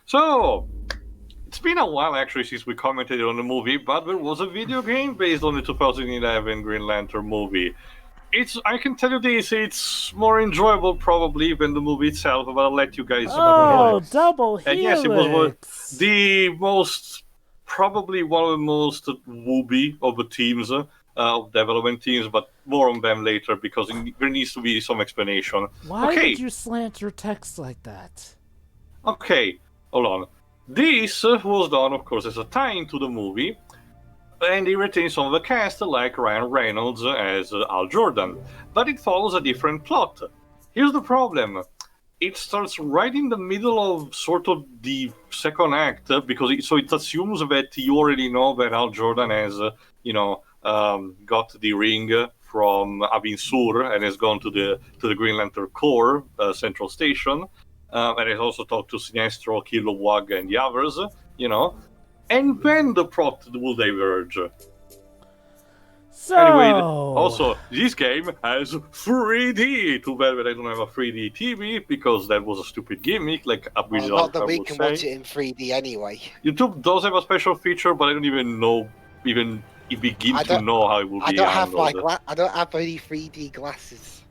So, it's been a while actually since we commented on the movie, but there was a video game based on the 2011 Green Lantern movie. I can tell you this, it's more enjoyable probably than the movie itself, but I'll let you guys Oh, double and yes, it was helix. probably one of the most wooby of the teams, of development teams, but more on them later because there needs to be some explanation. Why Okay, would you slant your text like that? okay, hold on. This was done, of course, as a tie-in to the movie, and it retains some of the cast, like Ryan Reynolds as Hal Jordan, but it follows a different plot. Here's the problem. It starts right in the middle of sort of the second act, because it assumes that you already know that Hal Jordan has, got the ring from Abin Sur and has gone to the Green Lantern Corps central station, and has also talked to Sinestro, Kilowog, and the others, and then the plot will diverge. So, Anyway, also, this game has 3D. Too bad that I don't have a 3D TV, because that was a stupid gimmick, like a Well, not that we can watch it in 3D anyway. YouTube does have a special feature, but I don't even know, begin to know how it will be handled. I don't have any 3D glasses.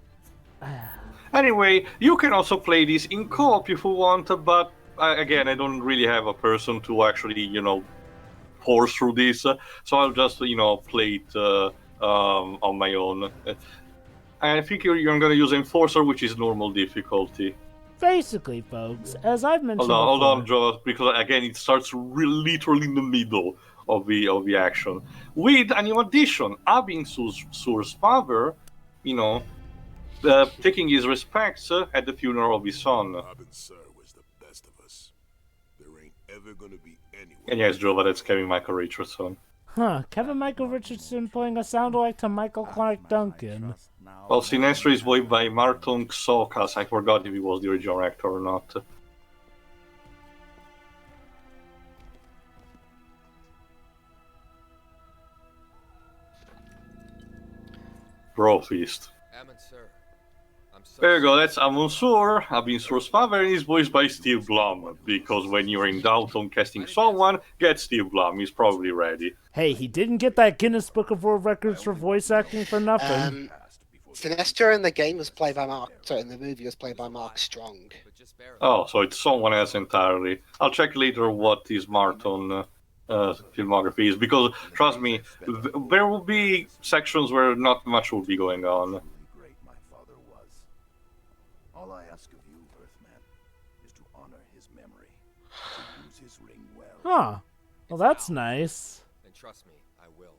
Anyway, you can also play this in co-op if you want, but again, I don't really have a person to actually, pour through this, so I'll just, play it on my own. I think you're going to use Enforcer, which is normal difficulty. basically, folks, as I've mentioned Hold on, Joe, because again, it starts literally in the middle of the action. With a new addition, Abin Sur's father, taking his respects at the funeral of his son. Abin Sur was the best of us. There ain't ever gonna be anyone. And yes, Joe, that's Kevin Michael Richardson. Huh, Kevin Michael Richardson playing a soundalike to Michael Clark Duncan. Well, Sinestro is voiced by Marton Xokas. I forgot if he was the original actor or not. Bro Feast. There you go, that's Abin Sur, Abin Sur's father, and he's voiced by Steve Blum, because when you're in doubt on casting someone, get Steve Blum, he's probably ready. Hey, he didn't get that Guinness Book of World Records for voice acting for nothing. Sinestro in the game was played by in the movie was played by Mark Strong. Oh, so it's someone else entirely. I'll check later what his Marton filmography is, because, trust me, there will be sections where not much will be going on. All I ask of you, Earthman, is to honor his memory, to use his ring well. Huh. Well, that's nice. And trust me, I will.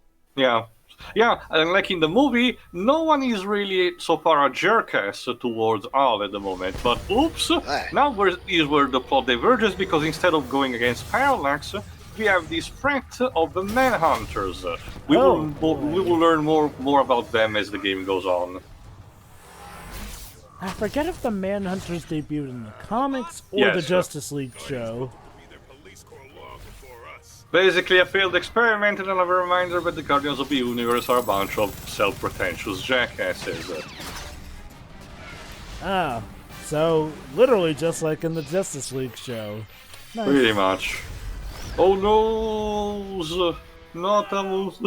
Yeah, and like in the movie, no one is really so far a jerk-ass towards Al at the moment, but oops, now is where the plot diverges, because instead of going against Parallax, we have this threat of the Manhunters. We will learn more about them as the game goes on. I forget if the Manhunters debuted in the comics or the Justice League show. Basically a failed experiment and another reminder that the Guardians of the Universe are a bunch of self-pretentious jackasses. Ah, so literally just like in the Justice League show. Nice. Pretty much. Oh no! Not a moose.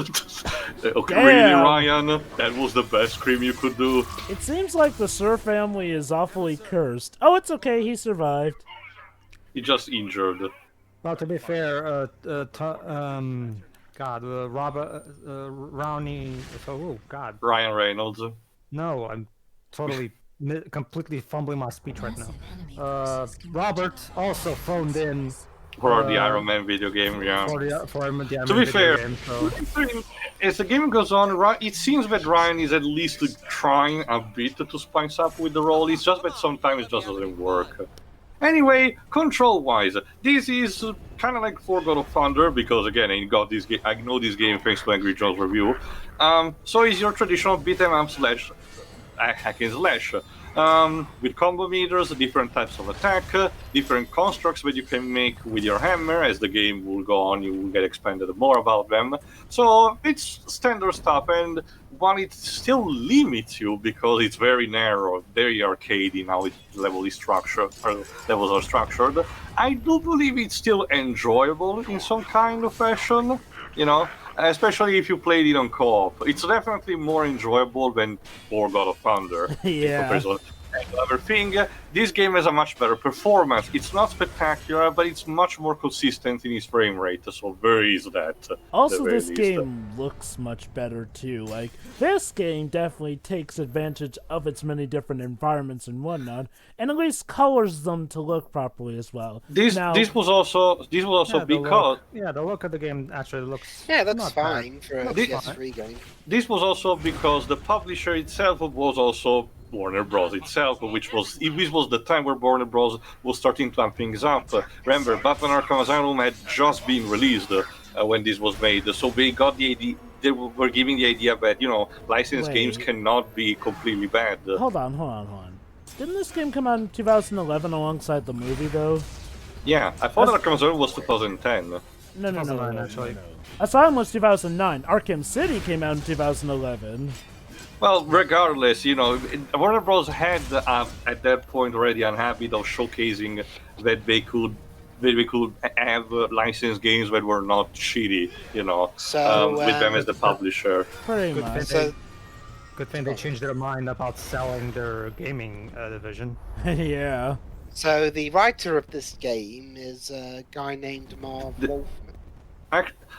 Okay, Damn. Really, Ryan? That was the best scream you could do. It seems like the Sur family is awfully cursed. Oh, it's okay, he survived. He just injured. Well, to be fair, Ryan Reynolds. No, I'm totally, completely fumbling my speech right now. Robert also phoned in. For the Iron Man video game, yeah. To be fair, as the game goes on, it seems that Ryan is at least trying a bit to spice up with the role. It's just that sometimes it just doesn't work. Anyway, control-wise, this is kind of like for God of Thunder, because again, I know this game thanks to Angry John's review. So it's your traditional beat-em-up slash hack and slash. With combo meters, different types of attack, different constructs that you can make with your hammer. As the game will go on, you will get expanded more about them. So it's standard stuff, and while it still limits you because it's very narrow, very arcadey in how levels are structured, I do believe it's still enjoyable in some kind of fashion. You know, especially if you played it on co-op, it's definitely more enjoyable than War God of Thunder in Yeah. comparison. Another thing, this game has a much better performance. It's not spectacular, but it's much more consistent in its frame rate, so there is that. Also, at the very this least. game looks much better too. Like, this game definitely takes advantage of its many different environments and whatnot, and at least colors them to look properly as well. This was also Yeah, because the look of the game actually looks. Yeah, that's not bad. fine for a Looks PS3 game. this was also because the publisher itself was also Warner Bros. Itself, which was the time where Warner Bros. Was starting to amp things up. Remember, Batman Arkham Asylum had just been released when this was made, so they got the idea. They were giving the idea that licensed games cannot be completely bad. Hold on. Didn't this game come out in 2011 alongside the movie, though? Yeah, I thought Arkham Asylum was 2010. No. 2009, actually. Asylum was 2009. Arkham City came out in 2011. Well, regardless, Warner Bros. Had at that point already a habit of showcasing that they could have licensed games that were not shitty, So, with them as the publisher. Pretty Good much. thing, good thing they changed their mind about selling their gaming division. Yeah. So the writer of this game is a guy named Marv Wolfman.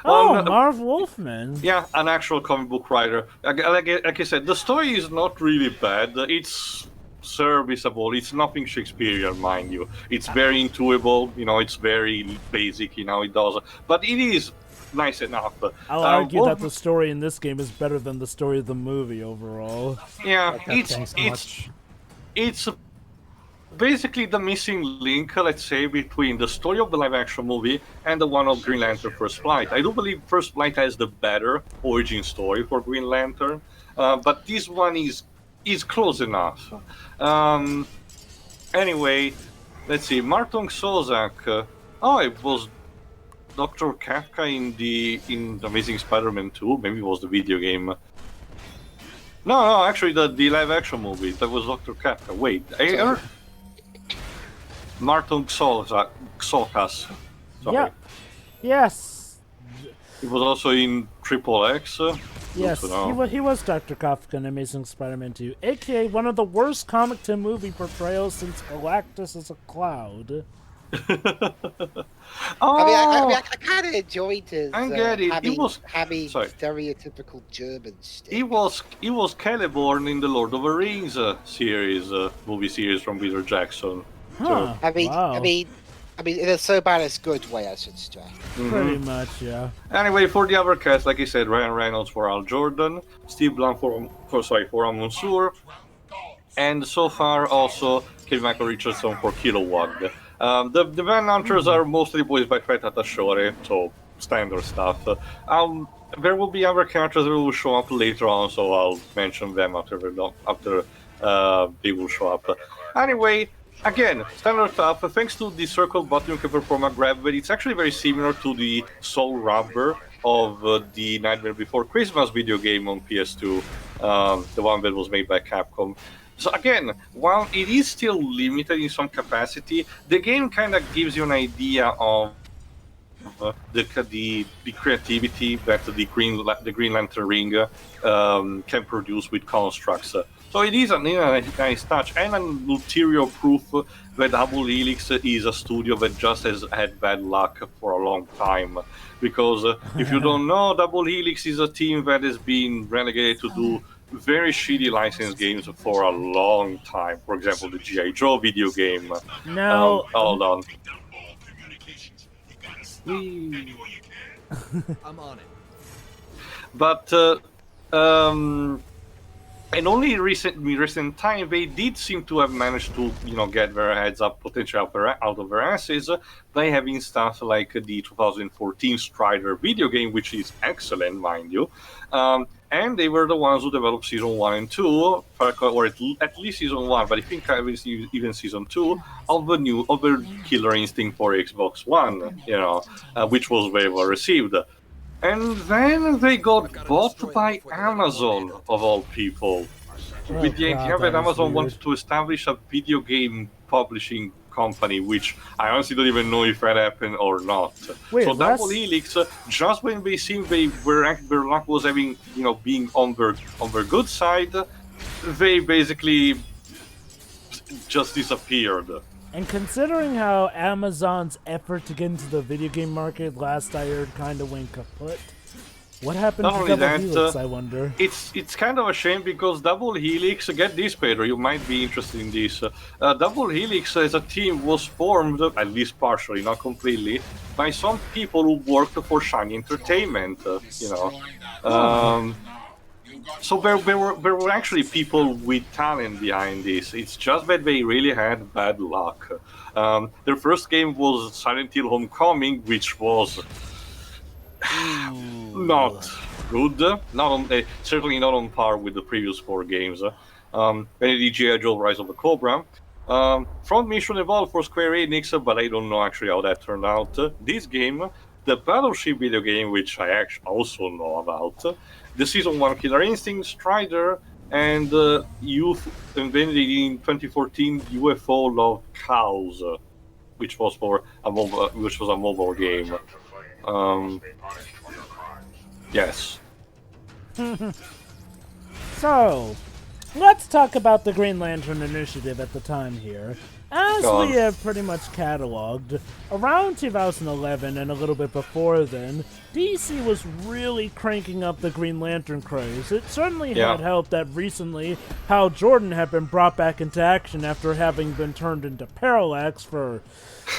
Marv Wolfman. Yeah, an actual comic book writer. Like I said, the story is not really bad. It's serviceable. It's nothing Shakespearean, mind you. It's very intuitive. It's very basic in how it does. But it is nice enough. I'll argue that the story in this game is better than the story of the movie overall. Yeah, That it's basically the missing link, let's say, between the story of the live-action movie and the one of Green Lantern First Flight. I do believe First Flight has the better origin story for Green Lantern, but this one is close enough. Anyway, let's see. Marton Sozak. It was Dr. Kafka in the Amazing Spider-Man 2. Maybe it was the video game. No, actually, the live-action movie. That was Dr. Kafka. Wait, Marton Xokas. Sorry. Yeah. Yes. He was also in Triple X. Yes, he was Dr. Kafka in Amazing Spider-Man 2, aka one of the worst comic to movie portrayals since Galactus is a cloud. I kind of enjoyed his I get it. having Sorry. stereotypical German stick. He was Celeborn in the Lord of the Rings series, movie series from Peter Jackson. Huh. Wow. I mean, in a so bad as good way, I should say. Pretty much, yeah. Anyway, for the other cast, like I said, Ryan Reynolds for Hal Jordan, Steve Blunt for Mansour, and so far also Kevin Michael Richardson for Kilowog. The Manhunters are mostly voiced by Fred Hatashore, so standard stuff. There will be other characters that will show up later on, so I'll mention them after they will show up. Anyway, again, standard stuff. Thanks to the circle button, you can perform a grab, but it's actually very similar to the Soul Rubber of the Nightmare Before Christmas video game on PS2, the one that was made by Capcom. So again, while it is still limited in some capacity, the game kind of gives you an idea of the creativity that the Green Lantern ring can produce with constructs. So it is a nice touch and an ulterior proof that Double Helix is a studio that just has had bad luck for a long time. Because if you don't know, Double Helix is a team that has been relegated to do very shitty licensed games for a long time. For example, the G.I. Joe video game. Now, Hold on. I'm on it. But and only in recent time they did seem to have managed to get their heads up potentially out of their asses by having stuff like the 2014 Strider video game, which is excellent, mind you. And they were the ones who developed Season 1 and 2, or at least Season 1, but I think even Season 2, of the Killer Instinct for Xbox One, which was very well received. And then they got bought by Amazon, of all people, with the idea God, that that is Amazon weird. wanted to establish a video game publishing company, which I honestly don't even know if that happened or not. Wait, So Double that's- Helix, just when they seemed their luck was having, being on their good side, they basically just disappeared. And considering how Amazon's effort to get into the video game market last I heard kind of went kaput, what happened Not to only Double that, Helix, I wonder? It's kind of a shame because Double Helix, get this, Pedro, you might be interested in this. Double Helix as a team was formed, at least partially, not completely, by some people who worked for Shiny Entertainment, So there were actually people with talent behind this. It's just that they really had bad luck. Their first game was Silent Hill Homecoming, which was not good. Certainly not on par with the previous 4 games. Then G.I. Joe Rise of the Cobra. Front Mission Evolved for Square Enix, but I don't know actually how that turned out. This game, the Battleship video game, which I actually also know about, the Season 1 Killer Instinct, Strider, and Youth invented in 2014 UFO Love Cows, which was a mobile game. Yes. So, let's talk about the Green Lantern Initiative at the time here. As Go on. we have pretty much cataloged, around 2011 and a little bit before then, DC was really cranking up the Green Lantern craze. It certainly Yeah. had helped that recently Hal Jordan had been brought back into action after having been turned into Parallax for,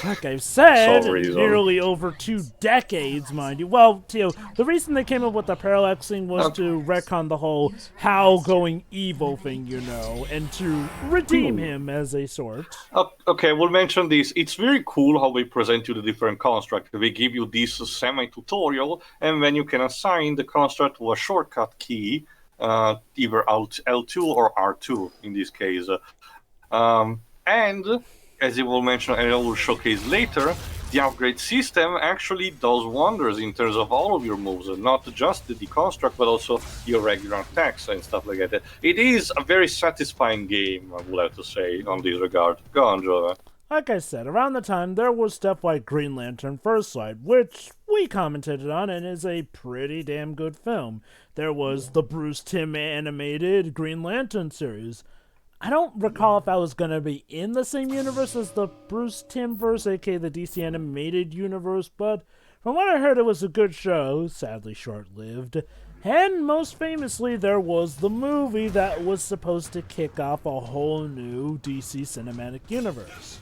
like I've said, Some reason. nearly over 2 decades, mind you. Well, Tio, the reason they came up with the Parallax thing was to retcon the whole Hal going evil thing, and to redeem him as a sort. Okay, we'll mention this. It's very cool how they present you the different constructs. They give you this semi-tutorial, and then you can assign the construct to a shortcut key, either L2 or R2 in this case. And, as you will mention, and I will showcase later, the upgrade system actually does wonders in terms of all of your moves, not just the deconstruct, but also your regular attacks and stuff like that. It is a very satisfying game, I would have to say, on this regard. Go on, Joe. Like I said, around the time, there was stuff like Green Lantern First Light, which we commented on and is a pretty damn good film. There was the Bruce Timm animated Green Lantern series. I don't recall if I was going to be in the same universe as the Bruce Timm-verse, aka the DC animated universe, but from what I heard, it was a good show, sadly short-lived. And most famously, there was the movie that was supposed to kick off a whole new DC cinematic universe.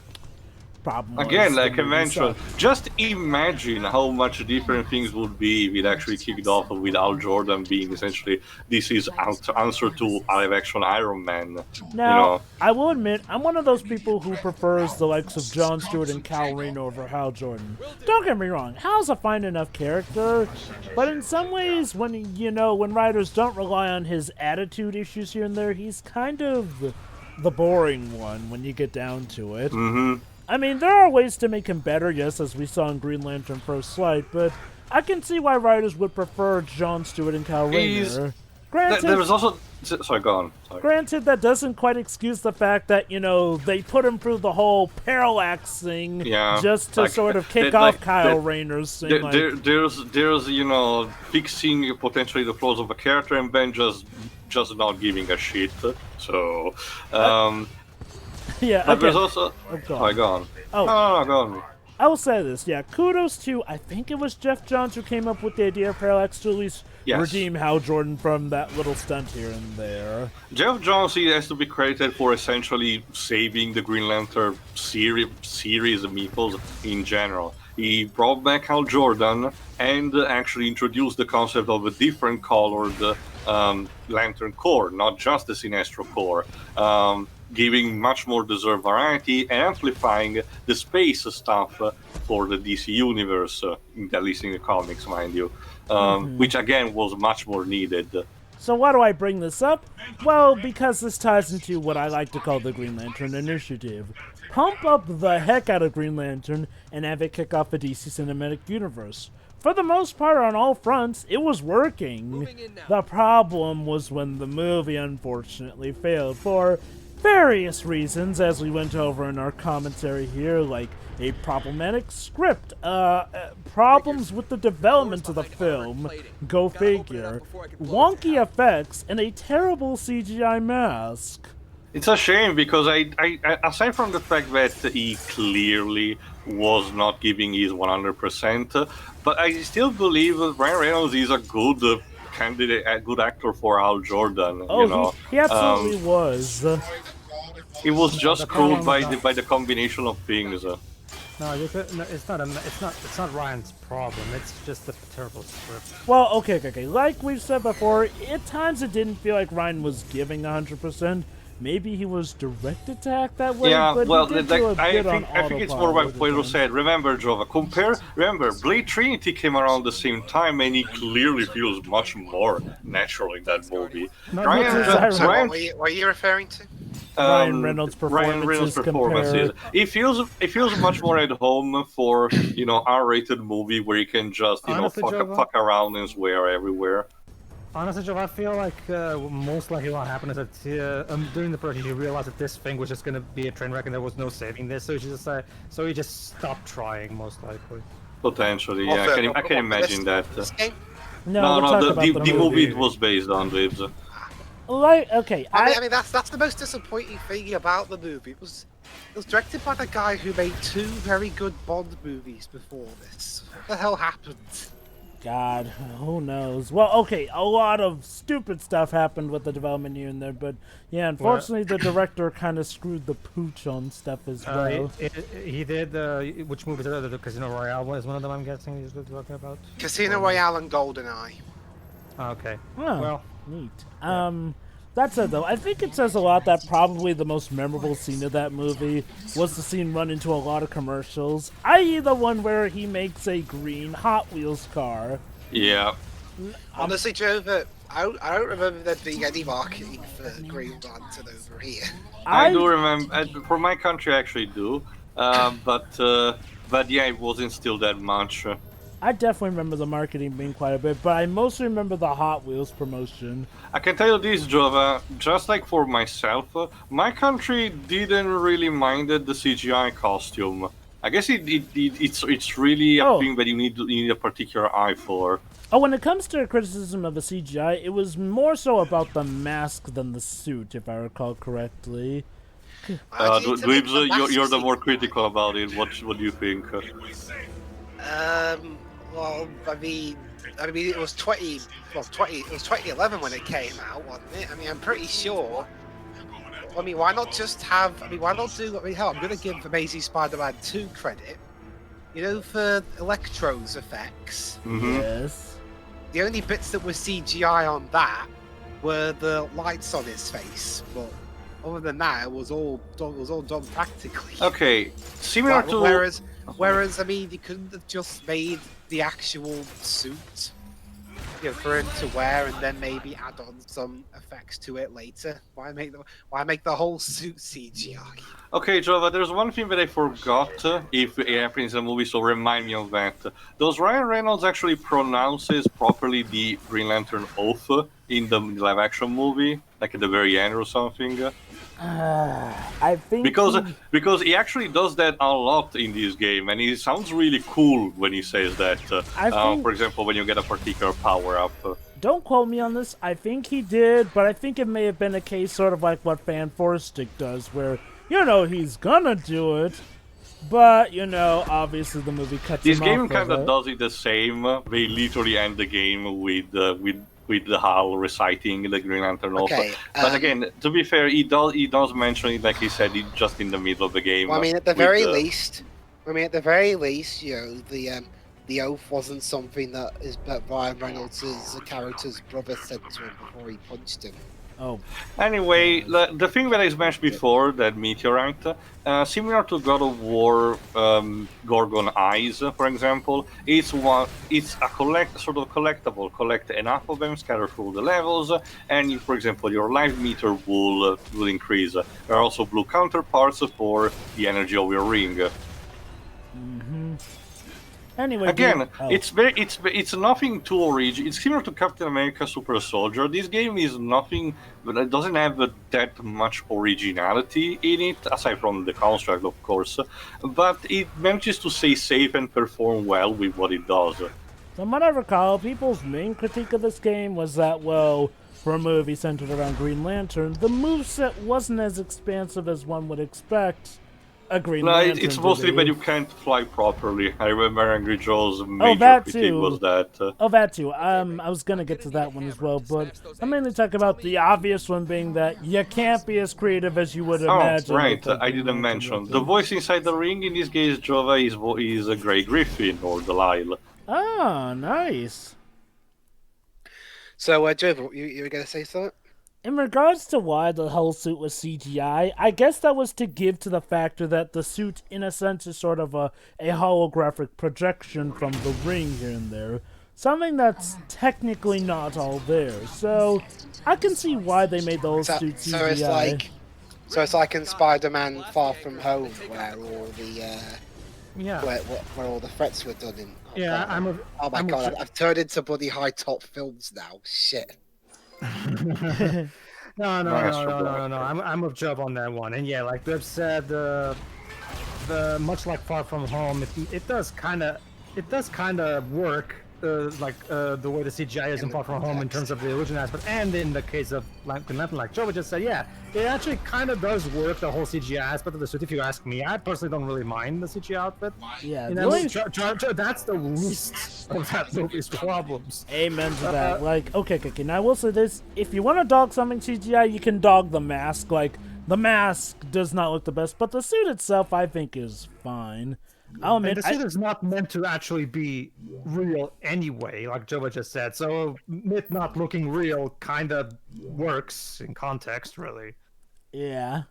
Problem was, Again, the like I movie mentioned, sucked. just imagine how much different things would be if it actually kicked off with Hal Jordan being essentially DC's answer to live-action Iron Man. Now, I will admit, I'm one of those people who prefers the likes of Jon Stewart and Kal Rayner over Hal Jordan. Don't get me wrong, Hal's a fine enough character, but in some ways, when writers don't rely on his attitude issues here and there, he's kind of the boring one when you get down to it. Mm-hmm. I mean, there are ways to make him better, yes, as we saw in Green Lantern First Light, but I can see why writers would prefer Jon Stewart and Kal Rayner. Granted, There was also... Sorry, go on. Sorry. Granted, that doesn't quite excuse the fact that, they put him through the whole Parallax thing just to sort of kick off Kyle Rayner's thing. There's fixing potentially the flaws of a character and then just not giving a shit. So, yeah, but there's again, also... go on. Go on. Oh. No, go on. I will say this, kudos to, I think it was Jeff Johns who came up with the idea of Parallax to at least redeem Hal Jordan from that little stunt here and there. Jeff Johns has to be credited for essentially saving the Green Lantern series mythos in general. He brought back Hal Jordan and actually introduced the concept of a different colored Lantern core, not just the Sinestro core, giving much more deserved variety and amplifying the space stuff for the DC universe, at least in the comics, mind you, which again was much more needed. So why do I bring this up? Well, because this ties into what I like to call the Green Lantern Initiative. pump up the heck out of Green Lantern, and have it kick off the DC Cinematic Universe. For the most part, on all fronts, it was working. The problem was when the movie unfortunately failed for various reasons, as we went over in our commentary here, like a problematic script, problems with the development of the film, go figure, wonky effects, and a terrible CGI mask. It's a shame because I aside from the fact that he clearly was not giving his 100%, but I still believe that Ryan Reynolds is a good candidate, a good actor for Hal Jordan. Oh, you know? he absolutely was. It was just screwed by the combination of things. No, it's not Ryan's problem. It's just a terrible script. Well, okay. Like we've said before, at times it didn't feel like Ryan was giving 100%. Maybe he was directed to act that way. Yeah, but well, he did do a bit I think it's more what Pedro said. Remember, Jova, remember, Blade Trinity came around the same time, and he clearly feels much more natural in that movie. What are you referring to? Ryan Reynolds' performances. It feels much more at home for R-rated movie where you can just Honestly, fuck around and swear everywhere. Honestly, Joe, I feel like most likely what happened is that during the project he realized that this thing was just going to be a train wreck and there was no saving this, so he just stopped trying, most likely. Potentially, yeah. I can imagine that. No, the movie it was based on, Libs. Okay, I mean that's the most disappointing thing about the movie. It was directed by the guy who made 2 very good Bond movies before this. What the hell happened? God, who knows? Well, okay, a lot of stupid stuff happened with the development here and there, but yeah, unfortunately the director kind of screwed the pooch on stuff as well. He did, which movie is it? The Casino Royale is one of them, I'm guessing he's talking about? Casino Royale and GoldenEye. Okay. Oh, well, neat. That said, though, I think it says a lot that probably the most memorable scene of that movie was the scene run into a lot of commercials, i.e. the one where he makes a green Hot Wheels car. Yeah. Honestly, Joe, I don't remember there being any marketing for Green Lantern over here. I do remember, for my country I actually do, but yeah, it wasn't still that much. I definitely remember the marketing being quite a bit, but I mostly remember the Hot Wheels promotion. I can tell you this, Jova, just like for myself, my country didn't really mind the CGI costume. I guess it's really a thing that you need a particular eye for. Oh, when it comes to criticism of the CGI, it was more so about the mask than the suit, if I recall correctly. Dweebs, you're the more critical about it. What do you think? Well, I mean, it was 2011 when it came out, wasn't it? I mean, I'm pretty sure. I mean, why not just have? I mean, why not do? I mean, hell, I'm gonna give Amazing Spider-Man 2 credit. You know, for Electro's effects. Mm-hmm. Yes. The only bits that were CGI on that were the lights on his face, but other than that, it was all done practically. Okay, similar to. Whereas, I mean, you couldn't have just made the actual suit, for him to wear, and then maybe add on some effects to it later. Why make the whole suit CGI? Okay, Jova, there's one thing that I forgot. If it happens in the movie, so remind me of that. Does Ryan Reynolds actually pronounces properly the Green Lantern oath in the live-action movie, like at the very end or something? I think because he actually does that a lot in this game, and it sounds really cool when he says that. For example, when you get a particular power-up. Don't quote me on this. I think he did, but I think it may have been a case sort of like what Fan Force Stick does, where he's gonna do it, but obviously the movie cuts him off. This game kind of does it the same. They literally end the game with the Hal reciting the Green Lantern oath. But again, to be fair, he does mention it, like he said, it just in the middle of the game. Well, I mean, at the very least, the oath wasn't something that Ryan Reynolds' character's brother said to him before he punched him. Oh, Anyway, the thing that I mentioned before, that meteorite, similar to God of War, Gorgon Eyes, for example, it's a sort of collectible. Collect enough of them, scatter through the levels, and for example, your life meter will increase. There are also blue counterparts for the energy of your ring. anyway. Again, oh. it's nothing too original. It's similar to Captain America Super Soldier. This game is nothing, but it doesn't have that much originality in it, aside from the construct, of course. But it manages to stay safe and perform well with what it does. From what I recall, people's main critique of this game was that, well, for a movie centered around Green Lantern, the moveset wasn't as expansive as one would expect a Green Lantern it's to mostly be. that you can't fly properly. I remember Angry Joe's major that critique too. was that. That too. I was gonna get to that one as well, but I'm mainly talking about the obvious one being that you can't be as creative as you would imagine. Oh, right, with a I Green didn't Lantern mention. weapon. The voice inside the ring in this case, Jova, is a Grey Griffin, or Delisle. Oh, nice. So, Joe, you were going to say something? In regards to why the whole suit was CGI, I guess that was to give to the factor that the suit, in a sense, is sort of a holographic projection from the ring here and there. Something that's technically not all there. So, I can see why they made the whole suit CGI. So it's like in Spider-Man Far From Home, where all the Yeah. where all the threats were done in. Yeah, Oh my god, I've turned into bloody high top films now. Shit. No. I'm with Job on that one, and yeah, like Bib said, the much like Far From Home, it does kind of work, the way the CGI is in Far From Home in terms of the original aspect, and in the case of like Joe just said, yeah, it actually kind of does work, the whole CGI aspect of the suit. If you ask me, I personally don't really mind the CGI outfit. Yeah, You know, that's the least of that movie's problems. Amen to that. Like, okay. Now I will say this: if you want to dog something CGI, you can dog the mask. Like, the mask does not look the best, but the suit itself, I think, is fine. I'll admit, And the suit is not meant to actually be real anyway, like Jova just said. So it not looking real kind of works in context, really. yeah.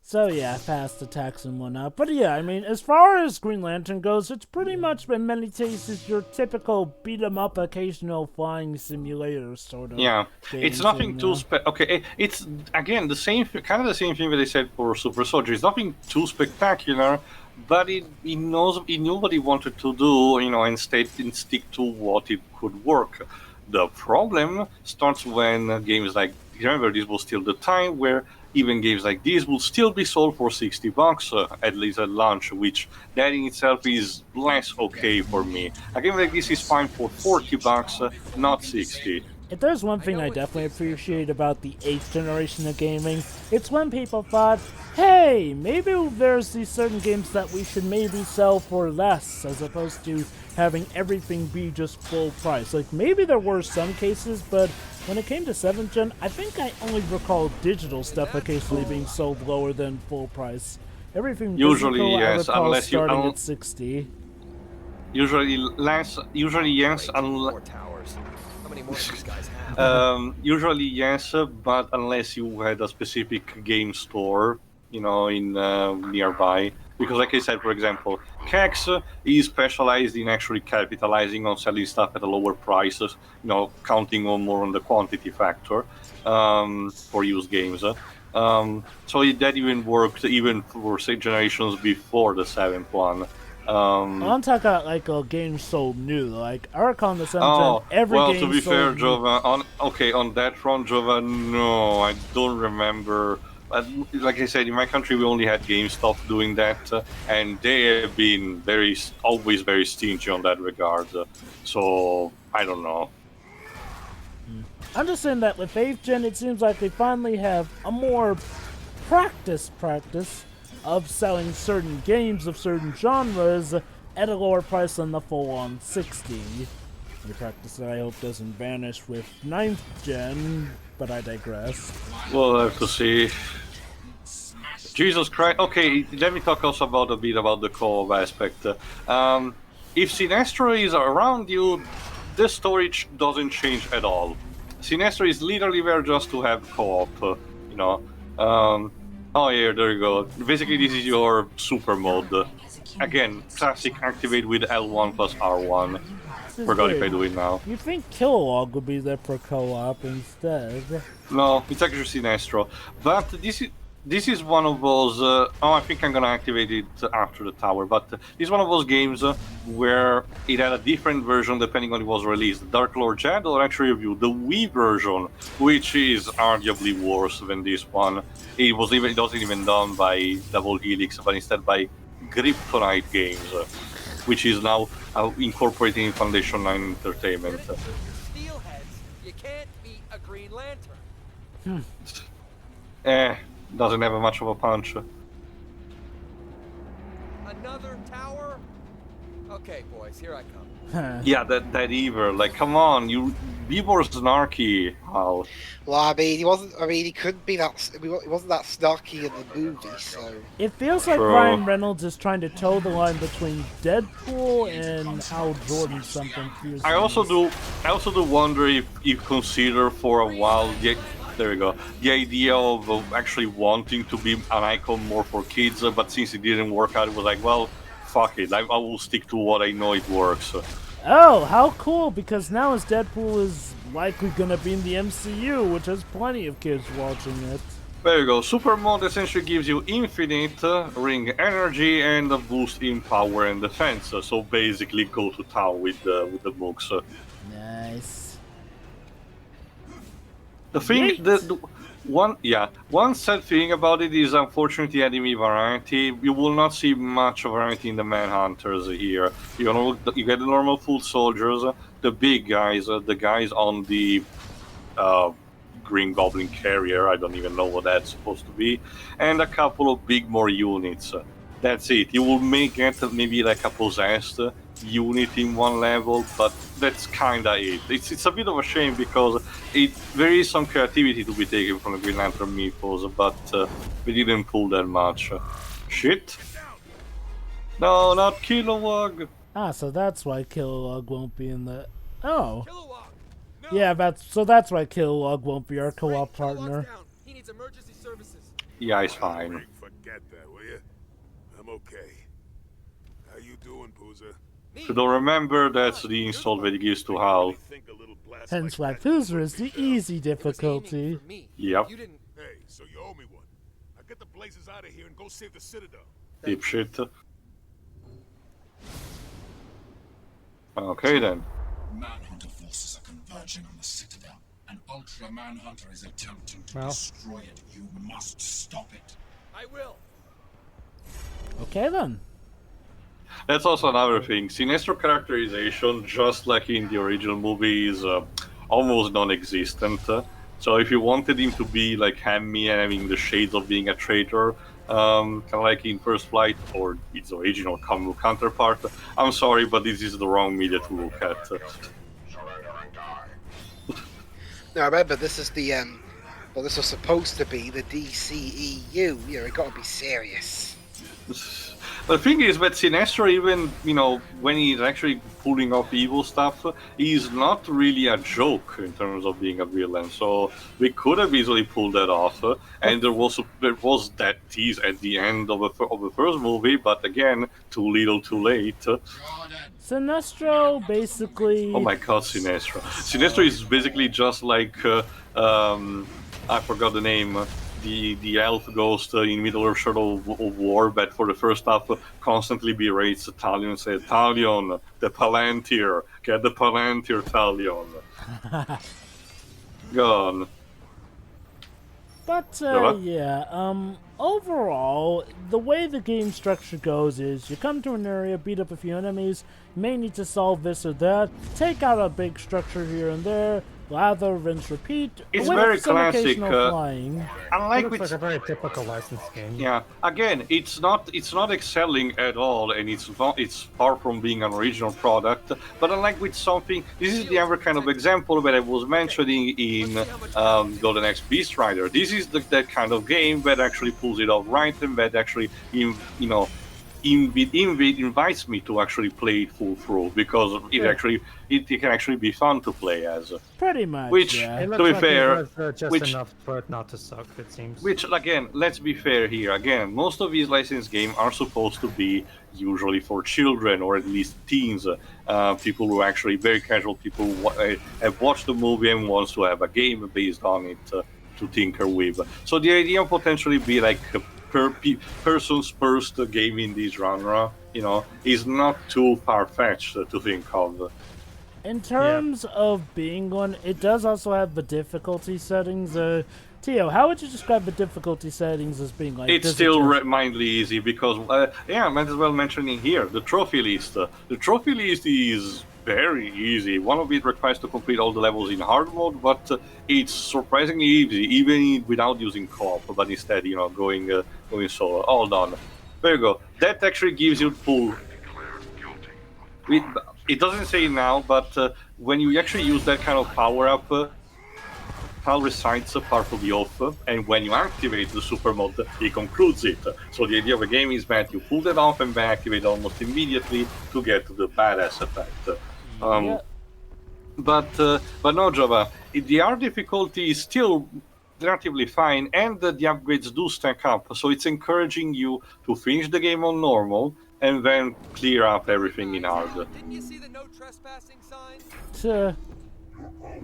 So yeah, fast attacks and whatnot. But yeah, I mean, as far as Green Lantern goes, it's pretty much in many cases your typical beat 'em up, occasional flying simulator sort of. Yeah, it's nothing too thing, okay. It's again the same, kind of the same thing that they said for Super Soldier. It's nothing too spectacular, but he knew what he wanted to do, and stick to what it could work. The problem starts when games like, remember, this was still the time where even games like these will still be sold for $60, at least at launch, which that in itself is less okay for me. A game like this is fine for $40, not 60. If there's one thing I definitely appreciate about the 8th generation of gaming, it's when people thought, hey, maybe there's these certain games that we should maybe sell for less, as opposed to having everything be just full price. Like, maybe there were some cases, but when it came to 7th gen, I think I only recall digital stuff occasionally being sold lower than full price. Everything Usually, physical, yes, I recall unless you starting own- at 60. Usually yes, usually yes, but unless you had a specific game store, in nearby. Because, like I said, for example, Kex is specialized in actually capitalizing on selling stuff at a lower prices, counting more on the quantity factor for used games. So that even worked even for 6 generations before the 7th one. I'm talking about like a game sold new. Like I recall on the 7th gen, every game to be sold fair, new. Jova, on that front, Jova, no, I don't remember. Like I said, in my country, we only had GameStop doing that, and they have been always very stingy on that regard. So I don't know. I'm just saying that with 8th gen, it seems like they finally have a more practice of selling certain games of certain genres at a lower price than the full-on 60. A practice that I hope doesn't vanish with 9th gen, but I digress. We'll have to see. Jesus Christ. Okay, let me talk also a bit about the co-op aspect. If Sinestro is around you, the storage doesn't change at all. Sinestro is literally there just to have co-op, you know. Oh yeah, there you go. Basically, this is your super mode. Again, classic activate with L1 plus R1. This is Forgot if I weird. do it now. You think Kilowog would be there for co-op instead? No, it's actually Sinestro. But this is one of those. Oh, I think I'm gonna activate it after the tower. But this is one of those games where it had a different version depending on it was released. Dark Lord Shadow actually reviewed the Wii version, which is arguably worse than this one. It wasn't even done by Double Helix, but instead by Kryptonite Games, which is now incorporating in Foundation 9 Entertainment. Steelheads, you can't beat a Green Lantern. Doesn't have much of a punch. Another tower? Okay, boys, here I come. Yeah, that either. Like, come on, you be more snarky, Hal. Well, I mean, he wasn't. I mean, he couldn't be that. He wasn't that snarky in the movie, so. It feels like True. Ryan Reynolds is trying to toe the line between Deadpool and Hal Jordan. Something fierce. I also do wonder if you consider for a while there we go, the idea of actually wanting to be an icon more for kids, but since it didn't work out, it was like, well, fuck it, I will stick to what I know it works. Oh, how cool! Because now his Deadpool is likely gonna be in the MCU, which has plenty of kids watching it. There you go. Super mode essentially gives you infinite ring energy and a boost in power and defense. So basically, go to town with the mooks. Nice. The thing, one sad thing about it is unfortunately enemy variety. You will not see much variety in the Manhunters here. You get the normal foot soldiers, the big guys, the guys on the Green Goblin carrier. I don't even know what that's supposed to be, and a couple of big more units. That's it. You will make it maybe like a possessed unit in one level, but that's kinda it. It's a bit of a shame because there is some creativity to be taken from the Green Lantern mythos, but we didn't pull that much. Shit. No, not Kilowog. Ah, so that's why Kilowog won't be in the. Oh. Kilowog! No! Yeah, that's why Kilowog won't be our co-op Kilowog's partner. down. He needs emergency services. Yeah, it's fine. Forget that, will you? I'm okay. How you doing, Boozer? If you don't remember, that's the insult that he gives to Hal. Think a little blast Hence why like that Boozer is is the gonna easy He was difficulty. aiming for me. Yep. You didn't. Hey, so you owe me one. Now get the blazes out of here and go save the Citadel. Dipshit. Okay then. Manhunter forces are converging on the Citadel. An Ultra Manhunter is attempting to Well. destroy it. You must stop it. I will. Okay then. That's also another thing. Sinestro characterization, just like in the original movie, is almost non-existent. So if you wanted him to be like hammy and having the shades of being a traitor, kind of like in First Flight or its original comic book counterpart, I'm sorry, but this is the wrong media to look at. Now remember, this is the well, this was supposed to be the DCEU. You know, it got to be serious. The thing is that Sinestro, even, when he's actually pulling off evil stuff, he's not really a joke in terms of being a villain. So we could have easily pulled that off. And there was that tease at the end of the first movie, but again, too little, too late. Sinestro basically. Oh my god, Sinestro. Sinestro is basically just like, I forgot the name. The elf ghost in Middle-earth Shadow of War, but for the first half constantly berates Talion and says, Talion, the Palantir, get the Palantir, Talion. Gone. But overall, the way the game structure goes is you come to an area, beat up a few enemies, you may need to solve this or that, take out a big structure here and there, lather, rinse, repeat. It's with very some classic. occasional flying. It Unlike looks with like a very typical license game. Yeah, again, it's not excelling at all, and it's far from being an original product. But unlike with something, this is the other kind of example that I was mentioning in Golden Axe Beast Rider. This is that kind of game that actually pulls it off right, and that actually, invites me to actually play it full through because it can actually be fun to play as. Pretty much. Which, yeah. It to looks be like fair, it was just enough for it not to suck, it seems. Which, again, let's be fair here. Again, most of these licensed games are supposed to be usually for children or at least teens. People who are actually very casual people who have watched the movie and wants to have a game based on it to tinker with. So the idea of potentially be like a person's first game in this genre, is not too far-fetched to think of. In terms of being one, it does also have the difficulty settings. Tio, how would you describe the difficulty settings as being like? It's still mindly easy because, might as well mention in here, the trophy list. The trophy list is very easy. One of it requires to complete all the levels in hard mode, but it's surprisingly easy, even without using co-op, but instead, going solo. All done. There you go. That actually gives you full... It doesn't say now, but when you actually use that kind of power-up, Hal recites a part of the oath, and when you activate the super mode, he concludes it. So the idea of the game is that you pull that off and then activate almost immediately to get to the badass effect. But no, Java, the hard difficulty is still relatively fine, and the upgrades do stack up, so it's encouraging you to finish the game on normal, and then clear up everything in hard. Didn't you see the no trespassing sign? Wait.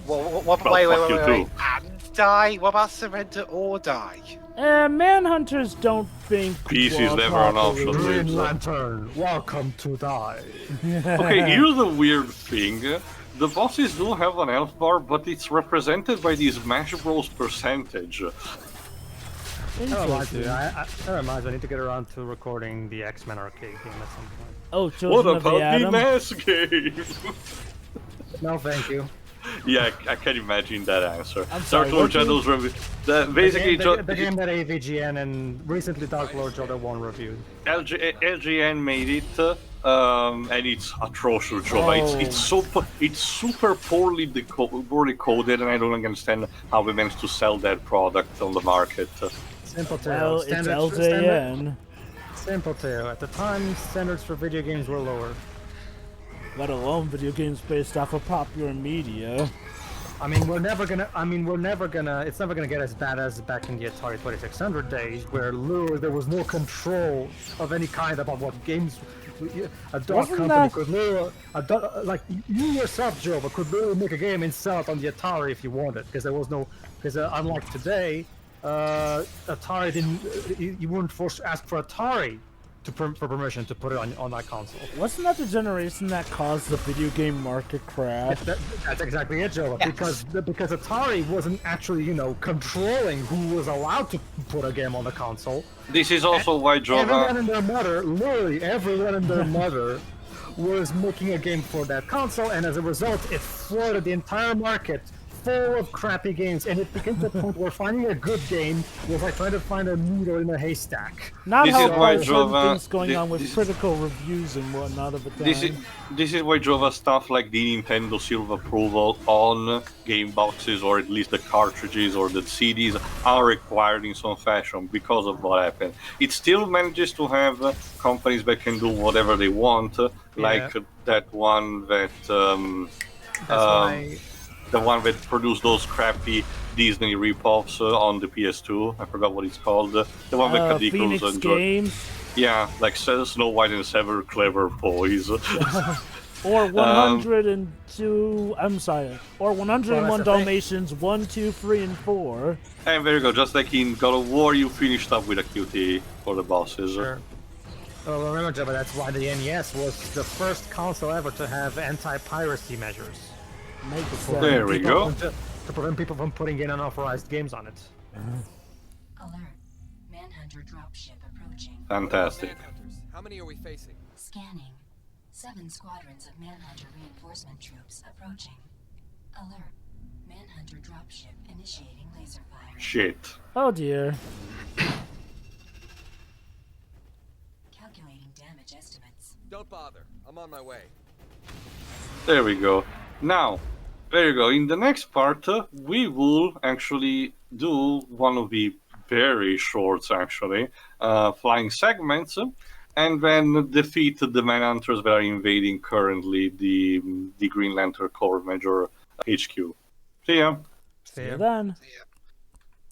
And die? What about surrender or die? Manhunters don't think. Peace is never an option. Green Lantern, welcome to die. Okay, here's the weird thing. The bosses do have an health bar, but it's represented by this Smash Bros percentage. That reminds me, I need to get around to recording the X-Men arcade game at some point. Oh, Children What of the about the Atom? NES game? No, thank you. Yeah, I can imagine that answer. I'm sorry, Dark Lord what Shadow's review. Basically, the game that AVGN and recently Dark Lord Shadow 1 reviewed. LGN made it, and it's atrocious, Jova. It's super poorly coded, and I don't understand how we managed to sell that product on the market. Simple tale. Well, it's LJN. Simple tale. At the time, standards for video games were lower. Let alone video games based off of popular media. We're never gonna. It's never gonna get as bad as back in the Atari 2600 days, where literally there was no control of any kind about what games. A dog company could literally, you yourself, Jova, could literally make a game and sell it on the Atari if you wanted, because there was no. Because unlike today, Atari didn't. You weren't forced to ask for Atari for permission to put it on that console. Wasn't that the generation that caused the video game market crash? That's exactly it, Joe. Because Atari wasn't actually, controlling who was allowed to put a game on the console. This is also why Jova... Everyone and their mother, literally everyone and their mother, was making a game for that console, and as a result, it flooded the entire market full of crappy games, and it became to the point where finding a good game was like trying to find a needle in a haystack. Not this how is why there's Jova, things going on with critical reviews and whatnot of the time. This is why Jova stuff like the Nintendo Seal of Approval on game boxes, or at least the cartridges or the CDs, are required in some fashion because of what happened. It still manages to have companies that can do whatever they want, like that one that... That's why... The one that produced those crappy Disney ripoffs on the PS2. I forgot what it's called. The one that Cadicos Phoenix enjoyed. Games? Yeah, like Snow White and Seven Clever Boys. Or 102... I'm sorry. Or 101 Dalmatians 1, 2, 3, and 4. And there you go. Just like in God of War, you finished up with a QTE for the bosses. Sure. Well, remember, Jabba, that's why the NES was the first console ever to have anti-piracy measures. There we go. To prevent people from putting in unauthorized games on it. Alert. Manhunter dropship approaching. Fantastic. Manhunters. How many are we facing? Scanning. 7 squadrons of Manhunter reinforcement troops approaching. Alert. Manhunter dropship initiating laser fire. Shit. Oh dear. Calculating damage estimates. Don't bother. I'm on my way. There we go. Now, there you go. In the next part, we will actually do one of the very short, actually, flying segments, and then defeat the Manhunters that are invading currently the Green Lantern Corps Major HQ. See ya. See you then. Yeah.